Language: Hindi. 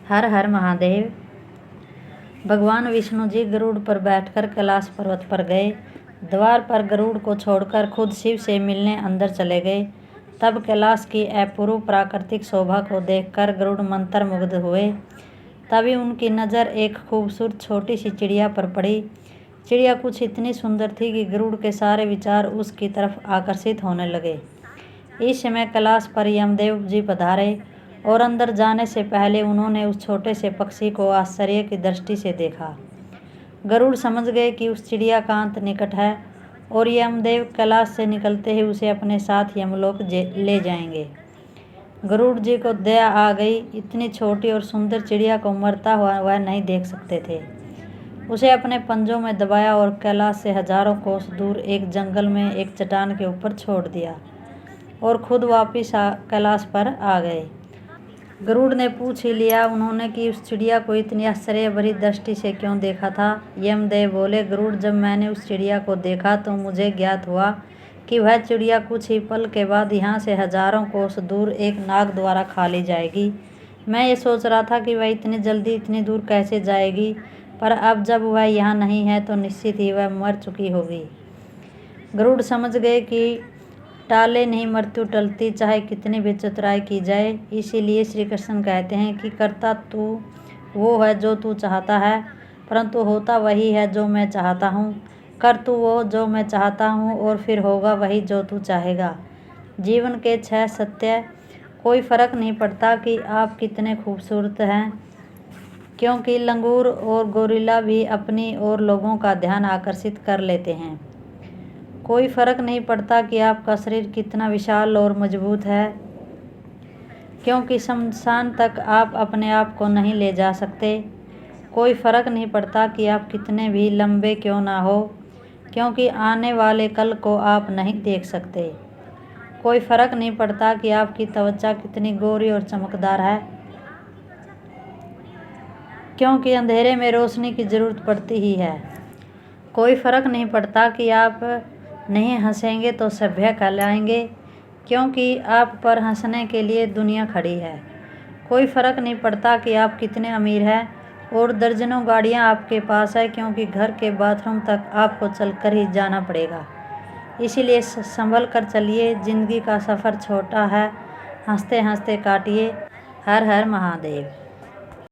हर हर महादेव। भगवान विष्णु जी गरुड़ पर बैठकर कैलाश पर्वत पर गए। द्वार पर गरुड़ को छोड़कर खुद शिव से मिलने अंदर चले गए। तब कैलाश की अपूर्व प्राकृतिक शोभा को देखकर गरुड़ मंत्रमुग्ध हुए। तभी उनकी नज़र एक खूबसूरत छोटी सी चिड़िया पर पड़ी। चिड़िया कुछ इतनी सुंदर थी कि गरुड़ के सारे विचार उसकी तरफ आकर्षित होने लगे। इस समय कैलाश पर यमदेव जी पधारे और अंदर जाने से पहले उन्होंने उस छोटे से पक्षी को आश्चर्य की दृष्टि से देखा। गरुड़ समझ गए कि उस चिड़िया का अंत निकट है और यमदेव कैलाश से निकलते ही उसे अपने साथ यमलोक ले जाएंगे। गरुड़ जी को दया आ गई। इतनी छोटी और सुंदर चिड़िया को मरता हुआ वह नहीं देख सकते थे। उसे अपने पंजों में दबाया और कैलाश से हजारों कोस दूर एक जंगल में एक चट्टान के ऊपर छोड़ दिया और खुद वापिस कैलाश पर आ गए। गरुड़ ने पूछ ही लिया उन्होंने कि उस चिड़िया को इतनी आश्चर्य भरी दृष्टि से क्यों देखा था। यमदेव बोले, गरुड़, जब मैंने उस चिड़िया को देखा तो मुझे ज्ञात हुआ कि वह चिड़िया कुछ ही पल के बाद यहाँ से हजारों कोस दूर एक नाग द्वारा खा ली जाएगी। मैं ये सोच रहा था कि वह इतनी जल्दी इतनी दूर कैसे जाएगी, पर अब जब वह यहाँ नहीं है तो निश्चित ही वह मर चुकी होगी। गरुड़ समझ गए कि टाले नहीं मृत्यु टलती, चाहे कितनी भी चतुराई की जाए। इसीलिए श्री कृष्ण कहते हैं कि करता तू वो है जो तू चाहता है, परंतु होता वही है जो मैं चाहता हूँ। कर तू वो जो मैं चाहता हूँ और फिर होगा वही जो तू चाहेगा। जीवन के 6 सत्य। कोई फ़र्क नहीं पड़ता कि आप कितने खूबसूरत हैं, क्योंकि लंगूर और गोरिल्ला भी अपनी ओर लोगों का ध्यान आकर्षित कर लेते हैं। कोई फ़र्क नहीं पड़ता कि आपका शरीर कितना विशाल और मजबूत है, क्योंकि शमशान तक आप अपने आप को नहीं ले जा सकते। कोई फ़र्क नहीं पड़ता कि आप कितने भी लंबे क्यों ना हो, क्योंकि आने वाले कल को आप नहीं देख सकते। कोई फ़र्क नहीं पड़ता कि आपकी त्वचा कितनी गोरी और चमकदार है, क्योंकि अंधेरे में रोशनी की ज़रूरत पड़ती ही है। कोई फ़र्क नहीं पड़ता कि आप नहीं हंसेंगे तो सभ्य कहलाएंगे, क्योंकि आप पर हंसने के लिए दुनिया खड़ी है। कोई फ़र्क नहीं पड़ता कि आप कितने अमीर हैं और दर्जनों गाड़ियां आपके पास है, क्योंकि घर के बाथरूम तक आपको चलकर ही जाना पड़ेगा। इसीलिए संभल कर चलिए, ज़िंदगी का सफ़र छोटा है, हंसते हंसते काटिए। हर हर महादेव।